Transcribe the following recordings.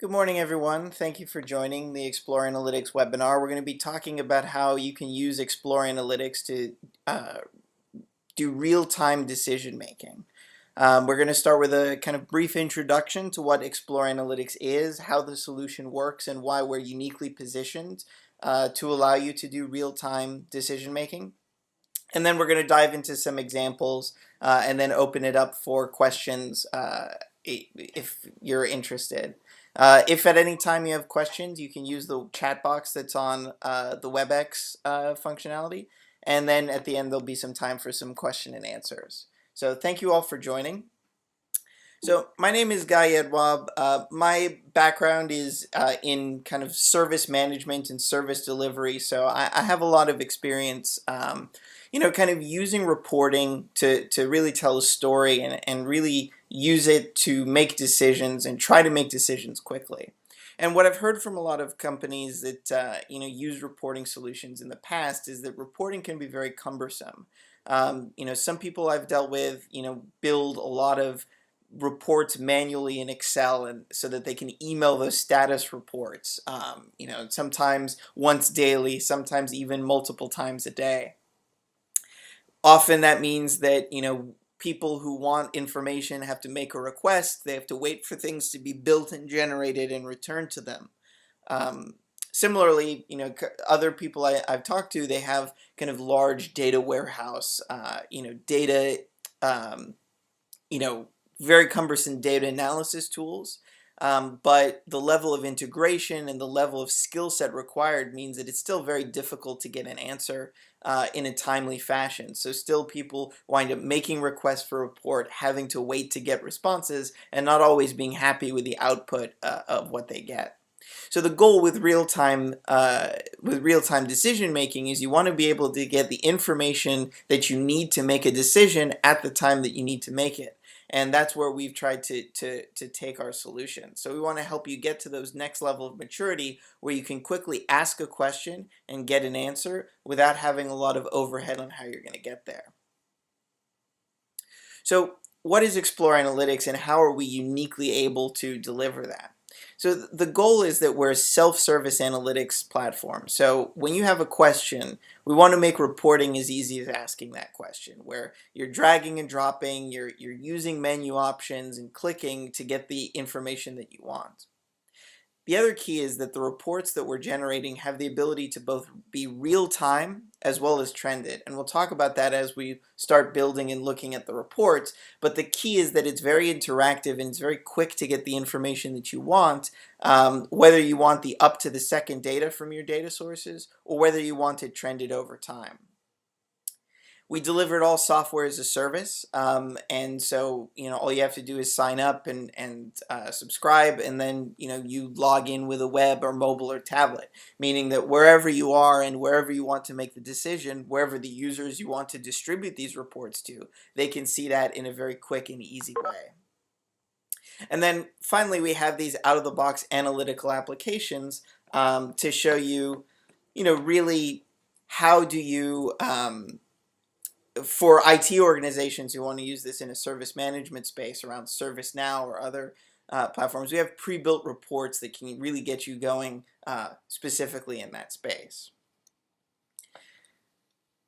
Good morning, everyone. Thank you for joining the Explore Analytics webinar. We're going to be talking about how you can use Explore Analytics to uh, do real-time decision making. We're going to start with a kind of brief introduction to what Explore Analytics is, how the solution works, and why we're uniquely positioned to allow you to do real-time decision making. And then we're going to dive into some examples and then open it up for questions if you're interested. If at any time you have questions, you can use the chat box that's on the WebEx functionality. And then at the end, there'll be some time for some question and answers. So thank you all for joining. So my name is Guy Edwab. My background is in kind of service management and service delivery. So I have a lot of experience, kind of using reporting to really tell a story and really use it to make decisions and try to make decisions quickly. And what I've heard from a lot of companies that use reporting solutions in the past is that reporting can be very cumbersome. Some people I've dealt with, build a lot of reports manually in Excel and so that they can email those status reports, sometimes once daily, sometimes even multiple times a day. Often that means that, people who want information have to make a request, they have to wait for things to be built and generated and returned to them. Similarly, other people I've talked to, they have kind of large data warehouse, data, very cumbersome data analysis tools, but the level of integration and the level of skill set required means that it's still very difficult to get an answer in a timely fashion. So still people wind up making requests for a report, having to wait to get responses, and not always being happy with the output of what they get. So the goal with real-time decision making is you want to be able to get the information that you need to make a decision at the time that you need to make it. And that's where we've tried to take our solution. So we want to help you get to those next level of maturity where you can quickly ask a question and get an answer without having a lot of overhead on how you're going to get there. So what is Explore Analytics and how are we uniquely able to deliver that? So the goal is that we're a self-service analytics platform. So when you have a question, we want to make reporting as easy as asking that question, where you're dragging and dropping, you're using menu options and clicking to get the information that you want. The other key is that the reports that we're generating have the ability to both be real-time as well as trended. And we'll talk about that as we start building and looking at the reports. But the key is that it's very interactive and it's very quick to get the information that you want, whether you want the up to the second data from your data sources or whether you want it trended over time. We delivered all software as a service, and so all you have to do is sign up and subscribe, and then you log in with a web or mobile or tablet, meaning that wherever you are and wherever you want to make the decision, wherever the users you want to distribute these reports to, they can see that in a very quick and easy way. And then finally, we have these out-of-the-box analytical applications to show you, really how do you for IT organizations who want to use this in a service management space around ServiceNow or other platforms, we have pre-built reports that can really get you going specifically in that space.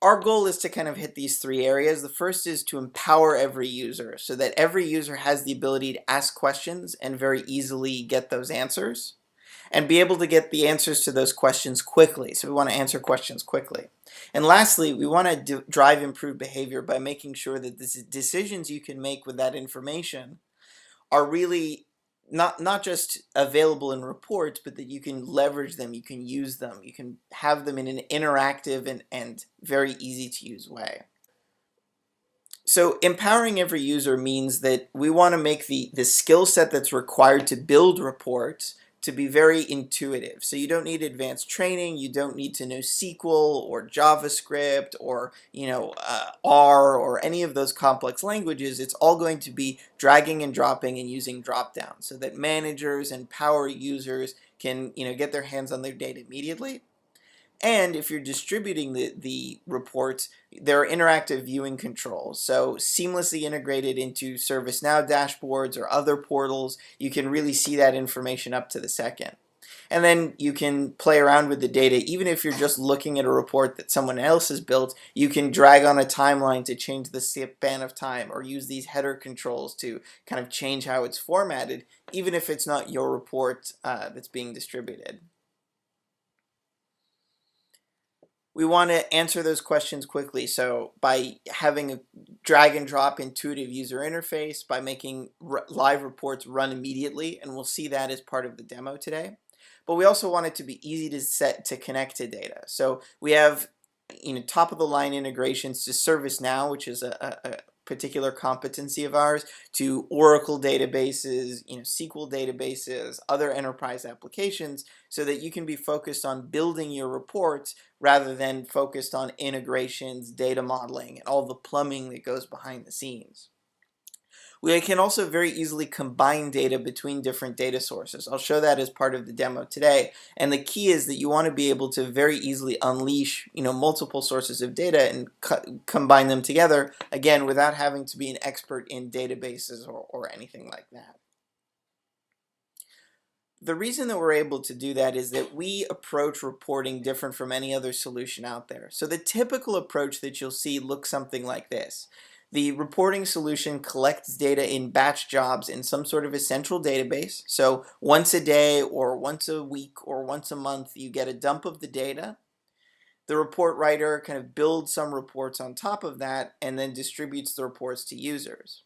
Our goal is to kind of hit these three areas. The first is to empower every user so that every user has the ability to ask questions and very easily get those answers and be able to get the answers to those questions quickly. So we want to answer questions quickly. And lastly, we want to drive improved behavior by making sure that the decisions you can make with that information are really not just available in reports, but that you can leverage them, you can use them, you can have them in an interactive and very easy to use way. So empowering every user means that we want to make the skill set that's required to build reports to be very intuitive. So you don't need advanced training, you don't need to know SQL or JavaScript or R or any of those complex languages. It's all going to be dragging and dropping and using drop-down so that managers and power users can get their hands on their data immediately. And if you're distributing the reports, there are interactive viewing controls. So seamlessly integrated into ServiceNow dashboards or other portals, you can really see that information up to the second. And then you can play around with the data. Even if you're just looking at a report that someone else has built, you can drag on a timeline to change the span of time, or use these header controls to kind of change how it's formatted, even if it's not your report that's being distributed. We want to answer those questions quickly. So by having a drag and drop intuitive user interface, by making live reports run immediately, and we'll see that as part of the demo today. But we also want it to be easy to connect to data. So we have top of the line integrations to ServiceNow, which is a particular competency of ours, to Oracle databases, SQL databases, other enterprise applications, so that you can be focused on building your reports rather than focused on integrations, data modeling, and all the plumbing that goes behind the scenes. We can also very easily combine data between different data sources. I'll show that as part of the demo today. And the key is that you want to be able to very easily unleash, multiple sources of data and combine them together, again, without having to be an expert in databases or anything like that. The reason that we're able to do that is that we approach reporting different from any other solution out there. So the typical approach that you'll see looks something like this. The reporting solution collects data in batch jobs in some sort of a central database. So once a day or once a week or once a month, you get a dump of the data. The report writer kind of builds some reports on top of that and then distributes the reports to users.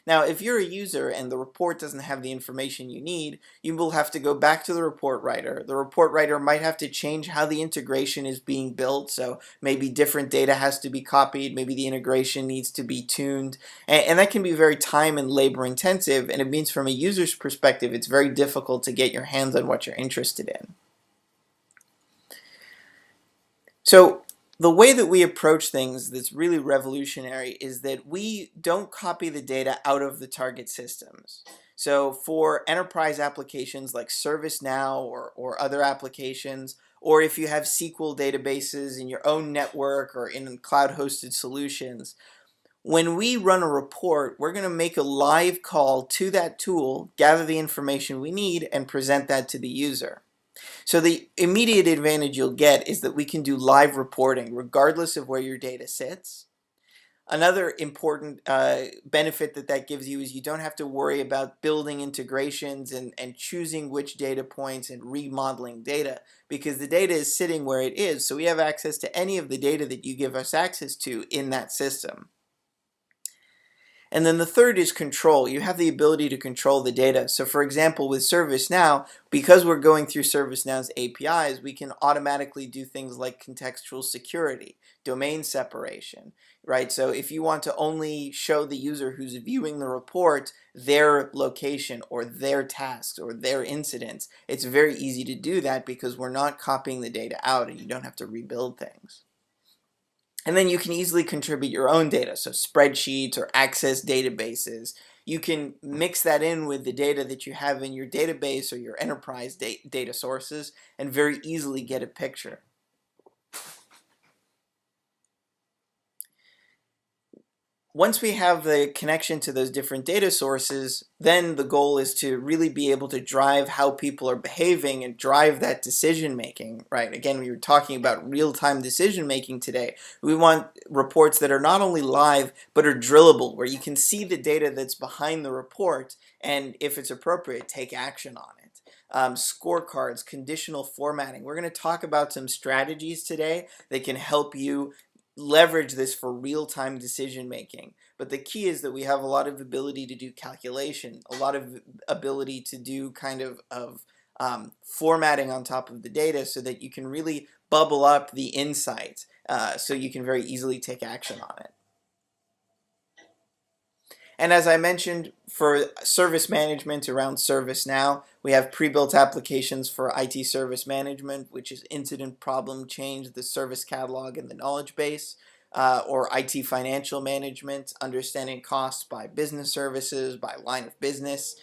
Now, if you're a user and the report doesn't have the information you need, you will have to go back to the report writer. The report writer might have to change how the integration is being built, so maybe different data has to be copied, maybe the integration needs to be tuned, and that can be very time and labor intensive, and it means from a user's perspective, it's very difficult to get your hands on what you're interested in. So the way that we approach things that's really revolutionary is that we don't copy the data out of the target systems. So for enterprise applications like ServiceNow or other applications, or if you have SQL databases in your own network or in cloud-hosted solutions, when we run a report, we're going to make a live call to that tool, gather the information we need, and present that to the user. So the immediate advantage you'll get is that we can do live reporting regardless of where your data sits. Another important benefit that gives you is you don't have to worry about building integrations and choosing which data points and remodeling data, because the data is sitting where it is, so we have access to any of the data that you give us access to in that system. And then the third is control. You have the ability to control the data. So for example, with ServiceNow, because we're going through ServiceNow's APIs, we can automatically do things like contextual security, domain separation, right? So if you want to only show the user who's viewing the report their location or their tasks or their incidents, it's very easy to do that because we're not copying the data out and you don't have to rebuild things. And then you can easily contribute your own data, so spreadsheets or access databases. You can mix that in with the data that you have in your database or your enterprise data sources and very easily get a picture. Once we have the connection to those different data sources, then the goal is to really be able to drive how people are behaving and drive that decision making, right? Again, we were talking about real-time decision making today. We want reports that are not only live, but are drillable, where you can see the data that's behind the report, and if it's appropriate, take action on it. Scorecards, conditional formatting. We're going to talk about some strategies today that can help you leverage this for real-time decision making. But the key is that we have a lot of ability to do calculation, a lot of ability to do kind of formatting on top of the data so that you can really bubble up the insight so you can very easily take action on it. And as I mentioned, for service management around ServiceNow, we have pre-built applications for IT service management, which is incident, problem, change, the service catalog, and the knowledge base, or IT financial management, understanding costs by business services, by line of business,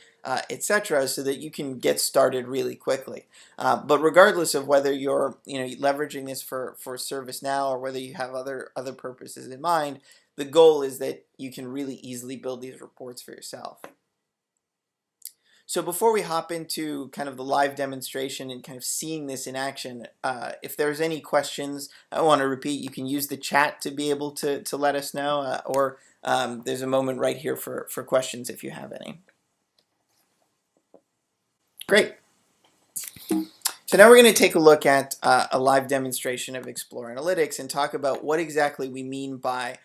etc., so that you can get started really quickly. But regardless of whether you're leveraging this for ServiceNow or whether you have other purposes in mind, the goal is that you can really easily build these reports for yourself. So before we hop into kind of the live demonstration and kind of seeing this in action, if there's any questions, I want to repeat, you can use the chat to be able to let us know, or there's a moment right here for questions if you have any. Great. So now we're going to take a look at a live demonstration of Explore Analytics and talk about what exactly we mean by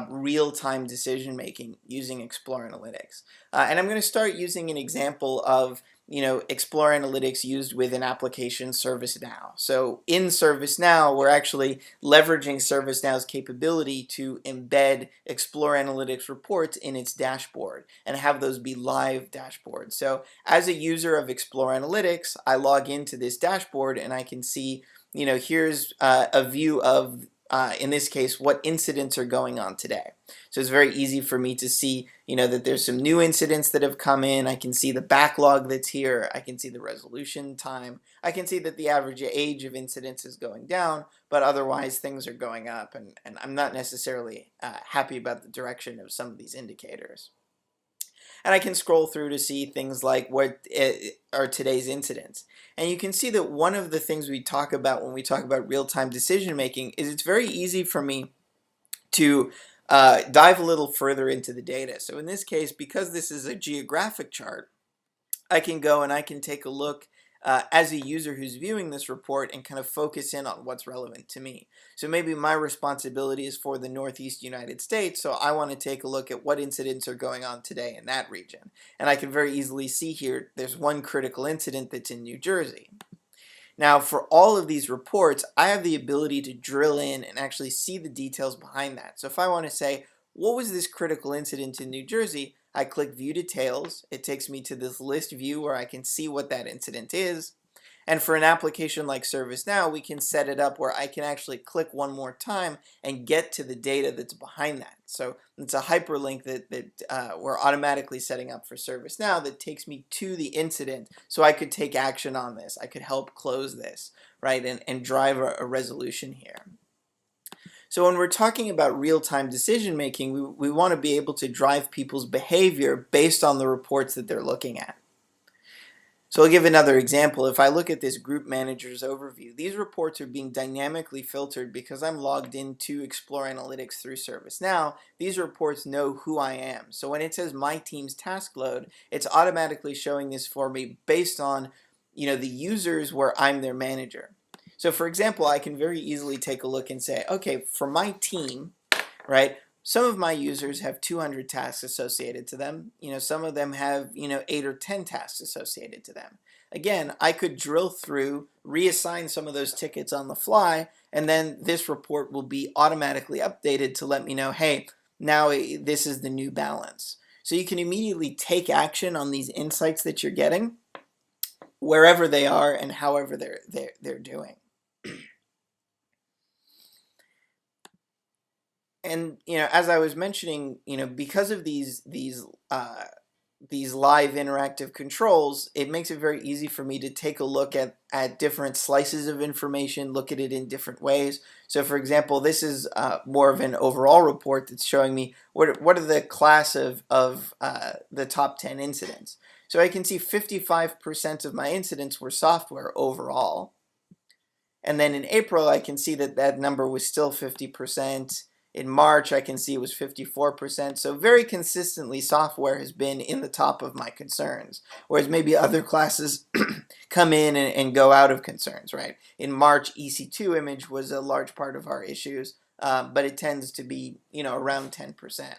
real-time decision making using Explore Analytics. And I'm going to start using an example of Explore Analytics used with an application ServiceNow. So in ServiceNow, we're actually leveraging ServiceNow's capability to embed Explore Analytics reports in its dashboard and have those be live dashboards. So as a user of Explore Analytics, I log into this dashboard and I can see, here's a view of in this case, what incidents are going on today. So it's very easy for me to see, that there's some new incidents that have come in. I can see the backlog that's here. I can see the resolution time. I can see that the average age of incidents is going down, but otherwise things are going up, and I'm not necessarily happy about the direction of some of these indicators. And I can scroll through to see things like what are today's incidents. And you can see that one of the things we talk about when we talk about real-time decision making is it's very easy for me to dive a little further into the data. So in this case, because this is a geographic chart, I can go and I can take a look as a user who's viewing this report and kind of focus in on what's relevant to me. So maybe my responsibility is for the Northeast United States, so I want to take a look at what incidents are going on today in that region. And I can very easily see here there's one critical incident that's in New Jersey. Now, for all of these reports, I have the ability to drill in and actually see the details behind that. So if I want to say, what was this critical incident in New Jersey? I click View Details. It takes me to this list view where I can see what that incident is. And for an application like ServiceNow, we can set it up where I can actually click one more time and get to the data that's behind that. So it's a hyperlink that we're automatically setting up for ServiceNow that takes me to the incident so I could take action on this. I could help close this, right, and drive a resolution here. So when we're talking about real-time decision making, we want to be able to drive people's behavior based on the reports that they're looking at. So I'll give another example. If I look at this group manager's overview, these reports are being dynamically filtered because I'm logged into Explore Analytics through ServiceNow. These reports know who I am. So when it says my team's task load, it's automatically showing this for me based on the users where I'm their manager. So for example, I can very easily take a look and say, okay, for my team, right, some of my users have 200 tasks associated to them. Some of them have, 8 or 10 tasks associated to them. Again, I could drill through, reassign some of those tickets on the fly, and then this report will be automatically updated to let me know, hey, now this is the new balance. So you can immediately take action on these insights that you're getting, wherever they are and however they're doing. And as I was mentioning, because of these live interactive controls, it makes it very easy for me to take a look at different slices of information, look at it in different ways. So for example, this is more of an overall report that's showing me what are the class of the top 10 incidents. So I can see 55% of my incidents were software overall. And then in April, I can see that number was still 50%. In March, I can see it was 54%. So very consistently, software has been in the top of my concerns, whereas maybe other classes come in and go out of concerns, right? In March, EC2 image was a large part of our issues, but it tends to be, around 10%.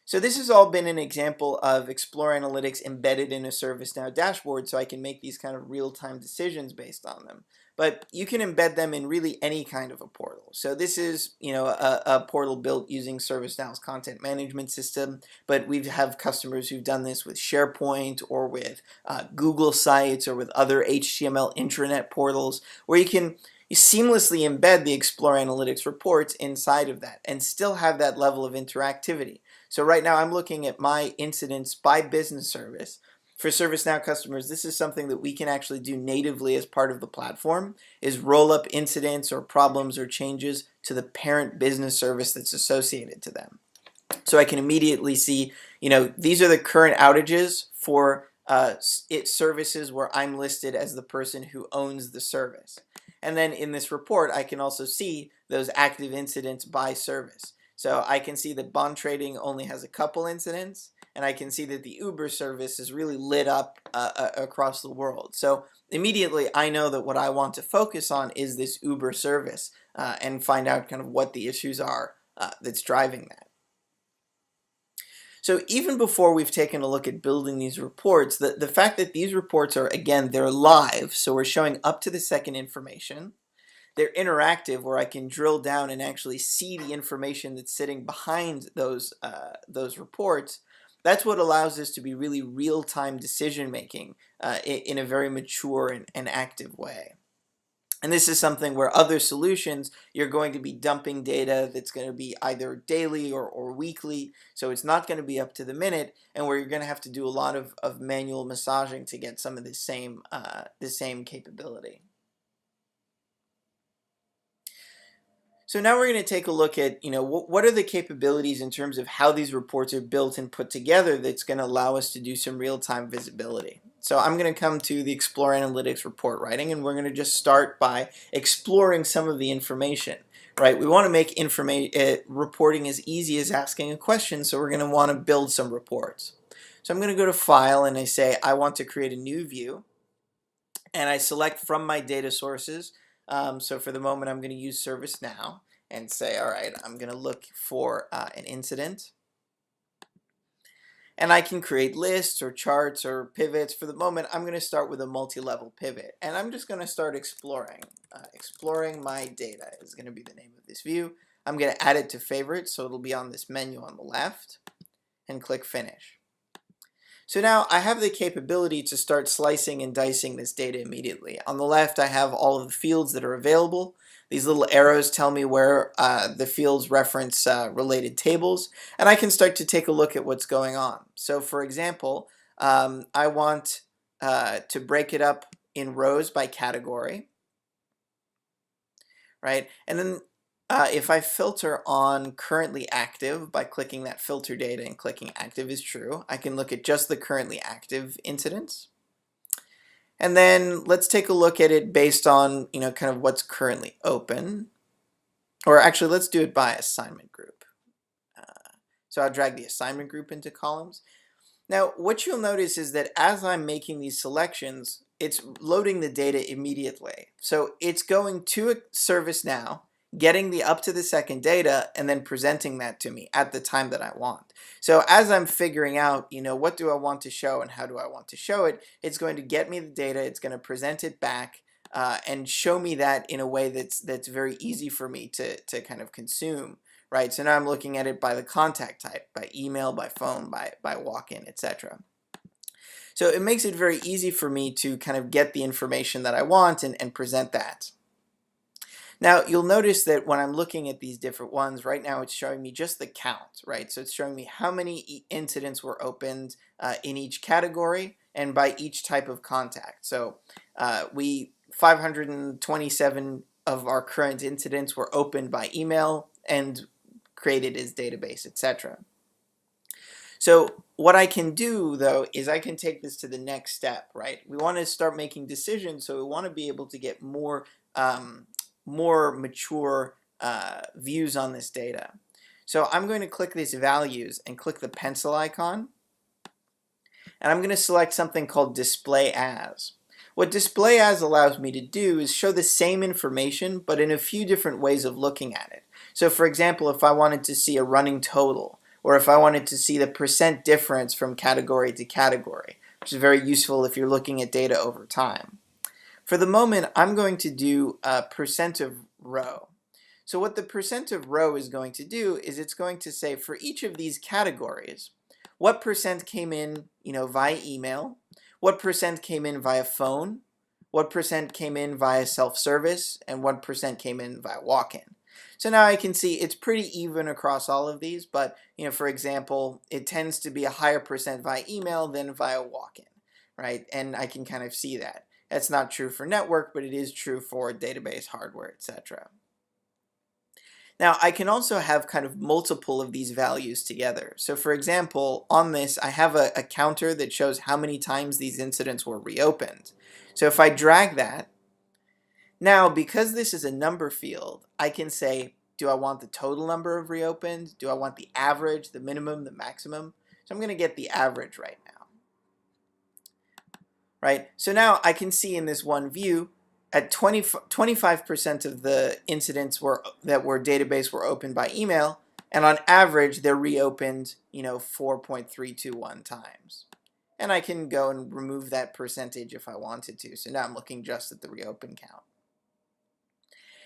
So this has all been an example of Explore Analytics embedded in a ServiceNow dashboard, so I can make these kind of real-time decisions based on them. But you can embed them in really any kind of a portal. So this is, a portal built using ServiceNow's content management system, but we have customers who've done this with SharePoint or with Google Sites or with other HTML intranet portals, where you seamlessly embed the Explore Analytics reports inside of that and still have that level of interactivity. So right now I'm looking at my incidents by business service. For ServiceNow customers, this is something that we can actually do natively as part of the platform, is roll up incidents or problems or changes to the parent business service that's associated to them. So I can immediately see, these are the current outages for services where I'm listed as the person who owns the service. And then in this report, I can also see those active incidents by service. So I can see that bond trading only has a couple incidents, and I can see that the Uber service is really lit up across the world. So immediately I know that what I want to focus on is this Uber service and find out kind of what the issues are that's driving that. So even before we've taken a look at building these reports, the fact that these reports are, again, they're live, so we're showing up to the second information. They're interactive, where I can drill down and actually see the information that's sitting behind those reports. That's what allows us to be really real-time decision making in a very mature and active way. And this is something where other solutions, you're going to be dumping data that's going to be either daily or weekly, so it's not going to be up to the minute, and where you're going to have to do a lot of manual massaging to get some of the same capability. So now we're going to take a look at, what are the capabilities in terms of how these reports are built and put together that's going to allow us to do some real-time visibility. So I'm going to come to the Explore Analytics report writing, and we're going to just start by exploring some of the information, right? We want to make reporting as easy as asking a question, so we're going to want to build some reports. So I'm going to go to File, and I say I want to create a new view, and I select from my data sources. So for the moment, I'm going to use ServiceNow and say, all right, I'm going to look for an incident. And I can create lists or charts or pivots. For the moment, I'm going to start with a multi-level pivot. And I'm just going to start exploring. Exploring my data is going to be the name of this view. I'm going to add it to favorites, so it'll be on this menu on the left, and click Finish. So now I have the capability to start slicing and dicing this data immediately. On the left, I have all of the fields that are available. These little arrows tell me where the fields reference related tables, and I can start to take a look at what's going on. So for example, I want to break it up in rows by category, right? And then if I filter on currently active by clicking that filter data and clicking active is true, I can look at just the currently active incidents. And then let's take a look at it based on, kind of what's currently open. Or actually, let's do it by assignment group. So I'll drag the assignment group into columns. Now, what you'll notice is that as I'm making these selections, it's loading the data immediately. So it's going to a ServiceNow, getting the up to the second data, and then presenting that to me at the time that I want. So as I'm figuring out, what do I want to show and how do I want to show it, it's going to get me the data, it's going to present it back, and show me that in a way that's very easy for me to kind of consume. Right, so now I'm looking at it by the contact type, by email, by phone, by walk-in, etc. So it makes it very easy for me to kind of get the information that I want and present that. Now you'll notice that when I'm looking at these different ones, right now it's showing me just the count, right? So it's showing me how many incidents were opened in each category and by each type of contact. So 527 of our current incidents were opened by email and created as database, etc. So what I can do, though, is I can take this to the next step, right? We want to start making decisions, so we want to be able to get more mature views on this data. So I'm going to click these values and click the pencil icon, and I'm going to select something called Display As. What Display As allows me to do is show the same information, but in a few different ways of looking at it. So for example, if I wanted to see a running total, or if I wanted to see the percent difference from category to category, which is very useful if you're looking at data over time. For the moment, I'm going to do percent of row. So what the percent of row is going to do is it's going to say for each of these categories, what percent came in, via email, what percent came in via phone, what percent came in via self-service, and what percent came in via walk-in. So now I can see it's pretty even across all of these, but for example, it tends to be a higher percent via email than via walk-in, right? And I can kind of see that. That's not true for network, but it is true for database hardware, etc. Now, I can also have kind of multiple of these values together. So for example, on this, I have a counter that shows how many times these incidents were reopened. So if I drag that, now because this is a number field, I can say, do I want the total number of reopened? Do I want the average, the minimum, the maximum? So I'm going to get the average right now. Right? So now I can see in this one view, at 25% of the incidents that were database were opened by email, and on average they're reopened 4.321 times. And I can go and remove that percentage if I wanted to. So now I'm looking just at the reopen count.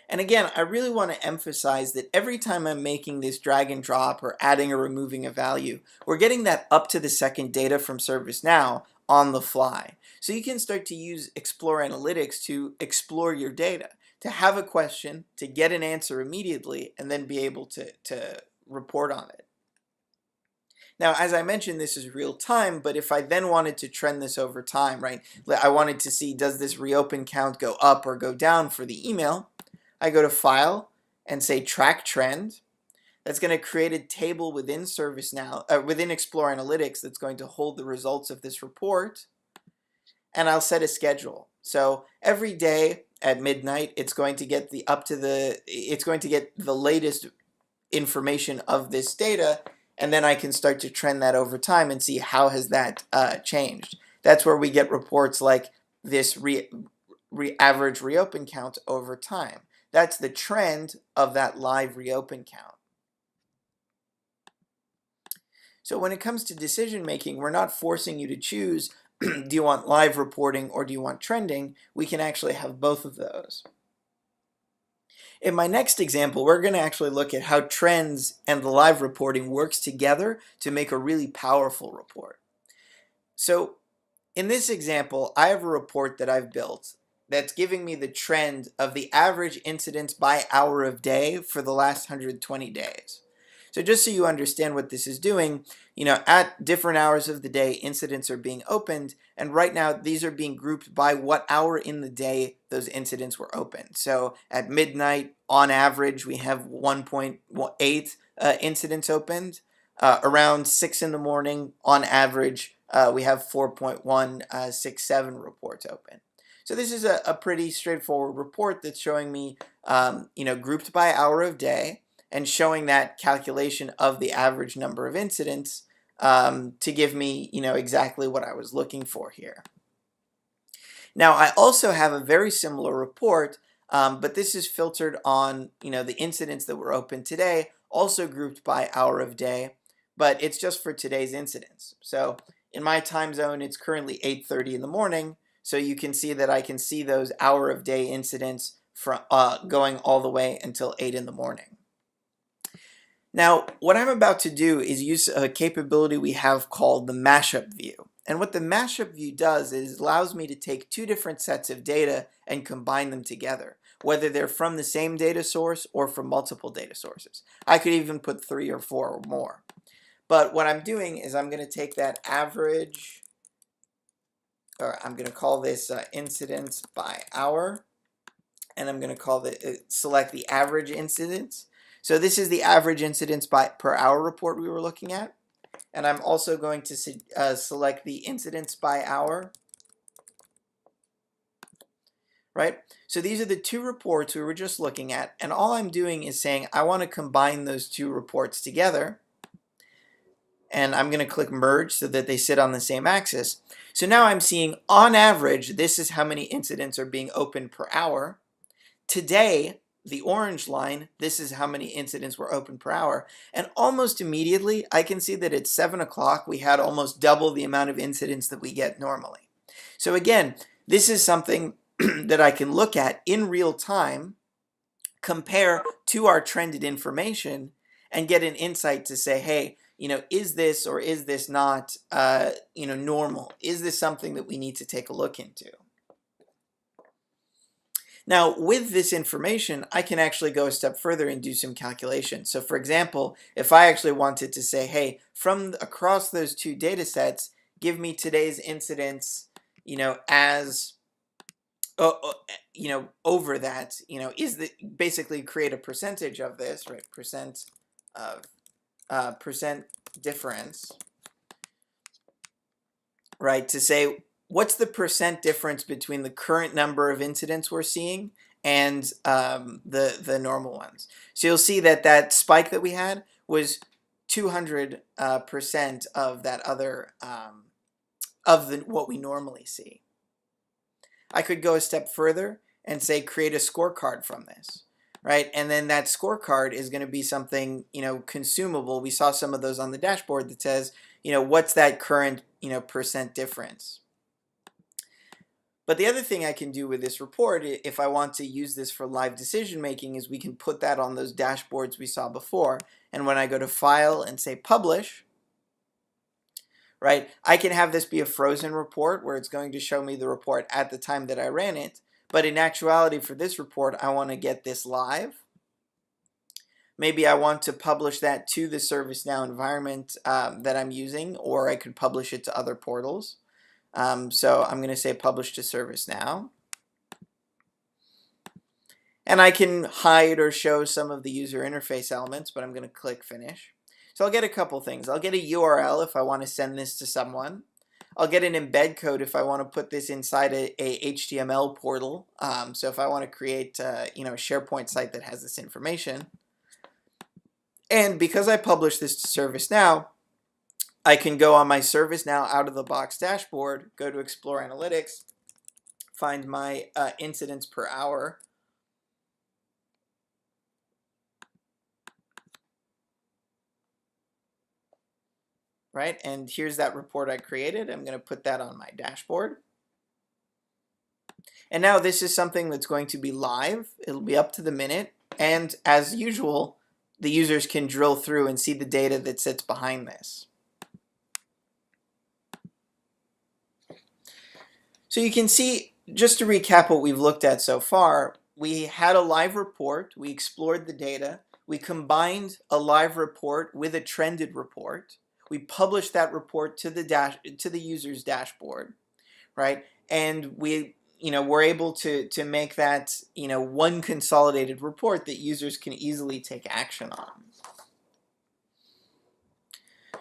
And again, I really want to emphasize that every time I'm making this drag and drop or adding or removing a value, we're getting that up to the second data from ServiceNow on the fly. So you can start to use Explore Analytics to explore your data, to have a question, to get an answer immediately, and then be able to report on it. Now, as I mentioned, this is real time, but if I then wanted to trend this over time, right, I wanted to see, does this reopen count go up or go down for the email? I go to File and say Track Trend. That's going to create a table within ServiceNow, within Explore Analytics, that's going to hold the results of this report. And I'll set a schedule. So every day at midnight, it's going to get the latest information of this data, and then I can start to trend that over time and see how has that changed. That's where we get reports like this average reopen count over time. That's the trend of that live reopen count. So when it comes to decision making, we're not forcing you to choose, do you want live reporting or do you want trending? We can actually have both of those. In my next example, we're going to actually look at how trends and the live reporting works together to make a really powerful report. So in this example, I have a report that I've built that's giving me the trend of the average incidents by hour of day for the last 120 days. So just so you understand what this is doing, at different hours of the day, incidents are being opened, and right now these are being grouped by what hour in the day those incidents were opened. So at midnight, on average, we have 1.8 incidents opened. Around 6 in the morning, on average, we have 4.167 reports open. So this is a pretty straightforward report that's showing me, grouped by hour of day and showing that calculation of the average number of incidents to give me, exactly what I was looking for here. Now, I also have a very similar report, but this is filtered on, the incidents that were open today, also grouped by hour of day, but it's just for today's incidents. So in my time zone, it's currently 8:30 in the morning. So you can see that I can see those hour of day incidents from going all the way until 8 in the morning. Now, what I'm about to do is use a capability we have called the Mashup View. And what the Mashup View does is allows me to take two different sets of data and combine them together, whether they're from the same data source or from multiple data sources. I could even put 3 or 4 or more. But what I'm doing is I'm going to take that average, or I'm going to call this incidents by hour, and I'm going to select the average incidents. So this is the average incidents per hour report we were looking at, and I'm also going to select the incidents by hour. Right? So these are the two reports we were just looking at, and all I'm doing is saying I want to combine those two reports together. And I'm going to click merge so that they sit on the same axis. So now I'm seeing on average, this is how many incidents are being opened per hour. Today, the orange line, this is how many incidents were opened per hour. And almost immediately, I can see that at 7 o'clock, we had almost double the amount of incidents that we get normally. So again, this is something that I can look at in real time, compare to our trended information, and get an insight to say, hey, is this or is this not, normal? Is this something that we need to take a look into? Now, with this information, I can actually go a step further and do some calculations. So for example, if I actually wanted to say, hey, from across those two data sets, give me today's incidence, as over that, is the basically create a percentage of this, right? Percent of percent difference, right? To say what's the percent difference between the current number of incidents we're seeing and the normal ones. So you'll see that that spike that we had was 200% of that other what we normally see. I could go a step further and say create a scorecard from this, right? And then that scorecard is going to be something, consumable. We saw some of those on the dashboard that says, what's that current, percent difference. But the other thing I can do with this report, if I want to use this for live decision making, is we can put that on those dashboards we saw before. And when I go to File and say Publish, right, I can have this be a frozen report where it's going to show me the report at the time that I ran it. But in actuality, for this report, I want to get this live. Maybe I want to publish that to the ServiceNow environment that I'm using, or I could publish it to other portals. So I'm going to say publish to ServiceNow. And I can hide or show some of the user interface elements, but I'm going to click Finish. So I'll get a couple things. I'll get a URL if I want to send this to someone. I'll get an embed code if I want to put this inside a HTML portal. So if I want to create a SharePoint site that has this information. And because I publish this to ServiceNow, I can go on my ServiceNow out-of-the-box dashboard, go to Explore Analytics, find my incidents per hour, right? And here's that report I created. I'm going to put that on my dashboard. And now this is something that's going to be live. It'll be up to the minute. And as usual, the users can drill through and see the data that sits behind this. So you can see, just to recap what we've looked at so far, we had a live report, we explored the data, we combined a live report with a trended report, we published that report to the user's dashboard, right? And we we're able to make that one consolidated report that users can easily take action on.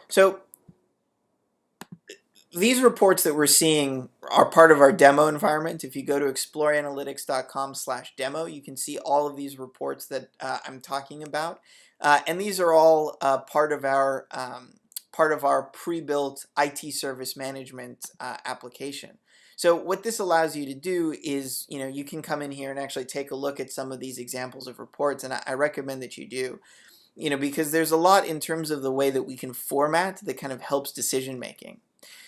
So these reports that we're seeing are part of our demo environment. If you go to exploreanalytics.com/demo, you can see all of these reports that I'm talking about. And these are all part of our pre-built IT service management application. So what this allows you to do is, you can come in here and actually take a look at some of these examples of reports, and I recommend that you do. Because there's a lot in terms of the way that we can format that kind of helps decision making.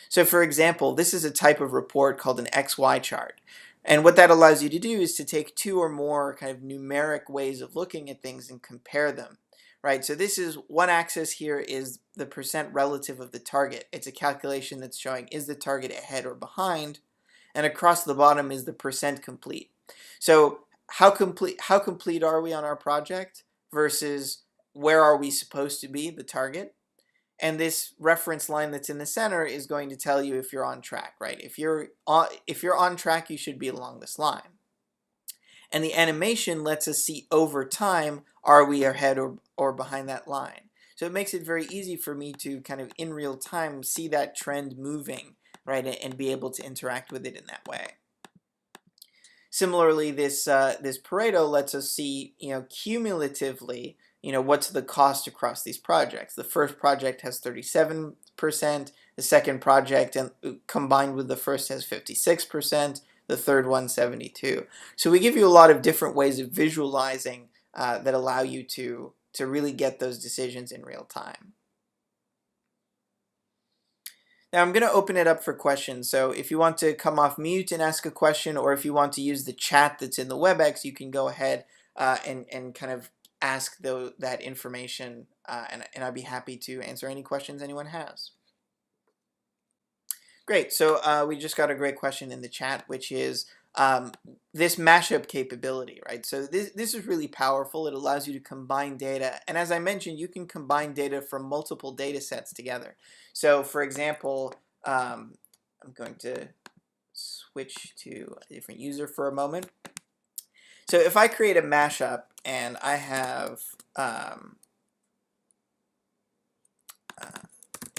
So for example, this is a type of report called an XY chart. And what that allows you to do is to take two or more kind of numeric ways of looking at things and compare them, right? So this is one axis here is the percent relative of the target. It's a calculation that's showing is the target ahead or behind, and across the bottom is the percent complete. So how complete are we on our project versus where are we supposed to be, the target? And this reference line that's in the center is going to tell you if you're on track, right? If you're on track, you should be along this line. And the animation lets us see over time, are we ahead or behind that line? So it makes it very easy for me to kind of in real time see that trend moving, right, and be able to interact with it in that way. Similarly, this Pareto lets us see, cumulatively, what's the cost across these projects. The first project has 37%, the second project and combined with the first has 56%, the third one 72%. So we give you a lot of different ways of visualizing that allow you to really get those decisions in real time. Now I'm going to open it up for questions. So if you want to come off mute and ask a question, or if you want to use the chat that's in the WebEx, you can go ahead and kind of ask that information, and I'd be happy to answer any questions anyone has. Great. So we just got a great question in the chat, which is, this mashup capability, right? So this is really powerful. It allows you to combine data. And as I mentioned, you can combine data from multiple data sets together. So for example, I'm going to switch to a different user for a moment. So if I create a mashup and I have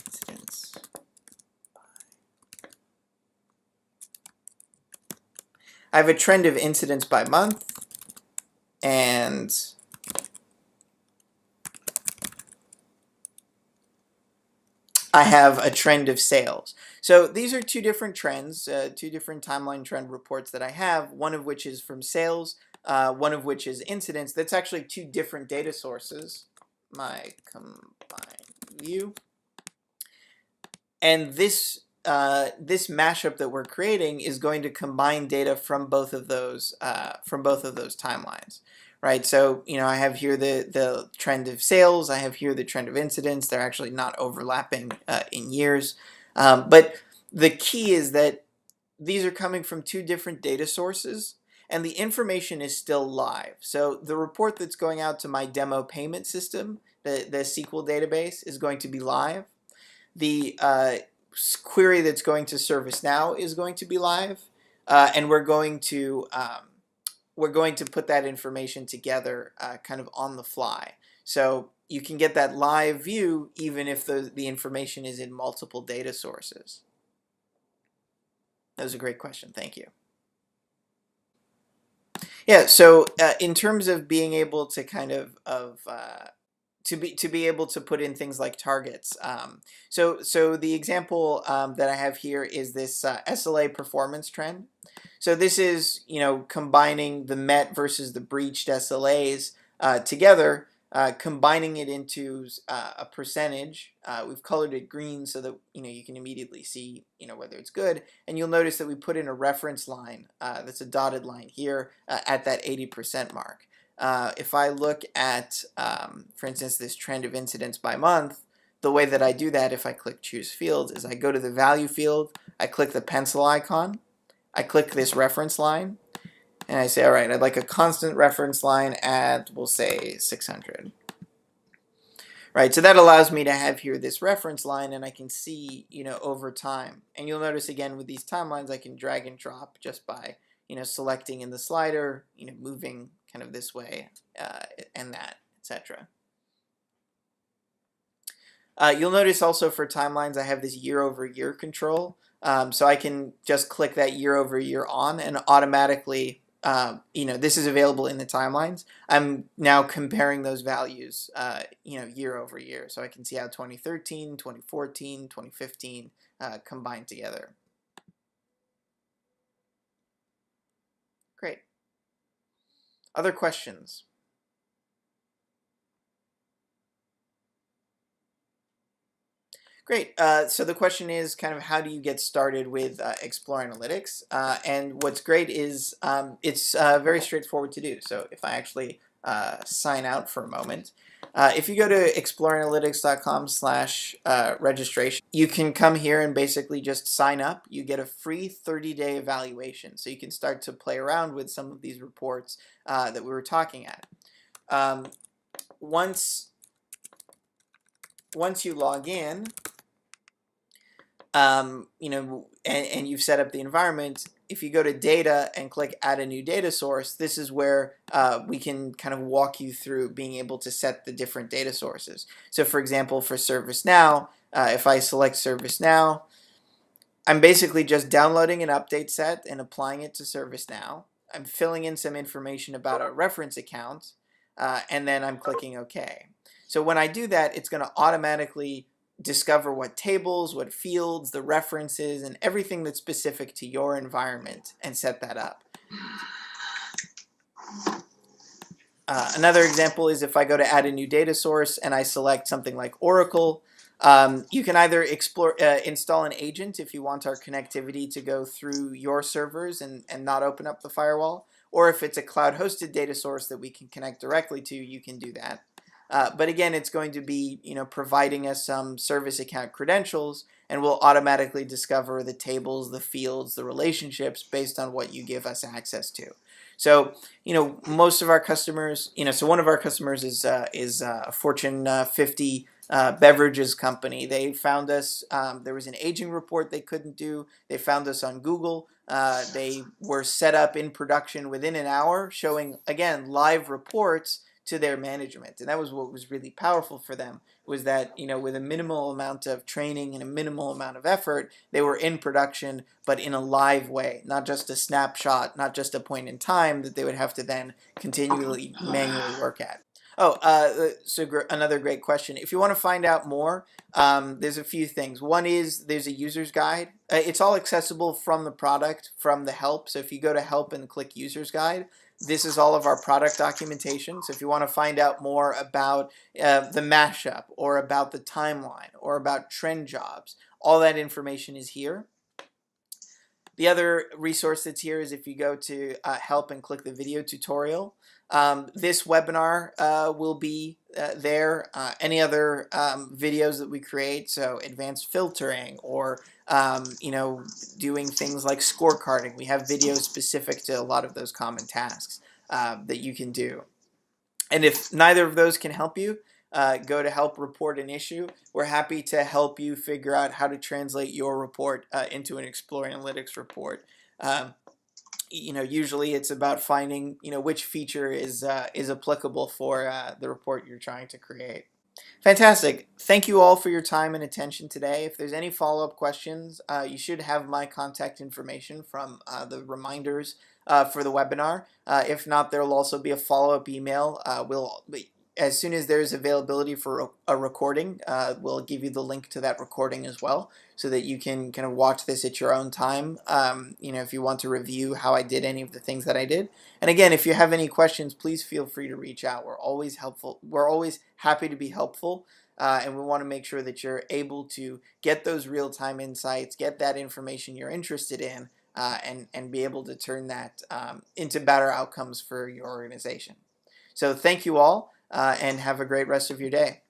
incidents, I have a trend of incidents by month, and I have a trend of sales. So these are two different trends, two different timeline trend reports that I have, one of which is from sales, one of which is incidents. That's actually two different data sources. My combined view. And this mashup that we're creating is going to combine data from both of those timelines, right? So I have here the trend of sales, I have here the trend of incidents. They're actually not overlapping in years, but the key is that these are coming from two different data sources, and the information is still live. So the report that's going out to my demo payment system, the SQL database, is going to be live. The query that's going to ServiceNow is going to be live, and we're going to put that information together kind of on the fly. So you can get that live view even if the information is in multiple data sources. That was a great question. Thank you. Yeah. So in terms of being able to kind of to be able to put in things like targets. So the example that I have here is this SLA performance trend. So this is combining the met versus the breached SLAs together, combining it into a percentage. We've colored it green so that you can immediately see whether it's good. And you'll notice that we put in a reference line that's a dotted line here at that 80% mark. If I look at, for instance, this trend of incidents by month, the way that I do that, if I click choose fields, is I go to the value field, I click the pencil icon, I click this reference line, and I say, all right, I'd like a constant reference line at, we'll say, 600. Right, so that allows me to have here this reference line, and I can see, over time. And you'll notice again with these timelines, I can drag and drop just by, selecting in the slider, moving kind of this way and that, etc. You'll notice also for timelines, I have this year-over-year control. So I can just click that year-over-year on, and automatically, this is available in the timelines. I'm now comparing those values, year over year. So I can see how 2013, 2014, 2015 combined together. Great. Other questions? Great. So the question is kind of how do you get started with Explore Analytics? And what's great is it's very straightforward to do. So if I actually sign out for a moment, if you go to exploreanalytics.com/registration, you can come here and basically just sign up. You get a free 30-day evaluation. So you can start to play around with some of these reports that we were talking at. Once you log in, and you've set up the environment, if you go to data and click add a new data source, this is where we can kind of walk you through being able to set the different data sources. So for example, for ServiceNow, if I select ServiceNow, I'm basically just downloading an update set and applying it to ServiceNow. I'm filling in some information about a reference account, and then I'm clicking OK. So when I do that, it's going to automatically discover what tables, what fields, the references, and everything that's specific to your environment and set that up. Another example is if I go to add a new data source and I select something like Oracle, you can either install an agent if you want our connectivity to go through your servers and not open up the firewall, or if it's a cloud-hosted data source that we can connect directly to, you can do that. But again, it's going to be, providing us some service account credentials, and we'll automatically discover the tables, the fields, the relationships based on what you give us access to. So, most of our customers, so one of our customers is a Fortune 50 beverages company. They found us. There was an aging report they couldn't do. They found us on Google. They were set up in production within an hour, showing again live reports to their management, and that was what was really powerful for them. Was that with a minimal amount of training and a minimal amount of effort, they were in production, but in a live way, not just a snapshot, not just a point in time that they would have to then continually manually work at. Oh, another great question. If you want to find out more, there's a few things. One is there's a user's guide. It's all accessible from the product, from the help. So if you go to help and click user's guide, this is all of our product documentation. So if you want to find out more about the mashup, or about the timeline, or about trend jobs, all that information is here. The other resource that's here is if you go to help and click the video tutorial. This webinar will be there. Any other videos that we create, so advanced filtering, or doing things like scorecarding. We have videos specific to a lot of those common tasks that you can do. And if neither of those can help you, go to help report an issue. We're happy to help you figure out how to translate your report into an Explore Analytics report. Usually it's about finding which feature is applicable for the report you're trying to create. Fantastic. Thank you all for your time and attention today. If there's any follow-up questions, you should have my contact information from the reminders for the webinar. If not, there will also be a follow-up email. As soon as there's availability for a recording, we'll give you the link to that recording as well, so that you can kind of watch this at your own time, if you want to review how I did any of the things that I did. And again, if you have any questions, please feel free to reach out. We're always helpful. We're always happy to be helpful, and we want to make sure that you're able to get those real-time insights, get that information you're interested in, and be able to turn that into better outcomes for your organization. So thank you all. And have a great rest of your day.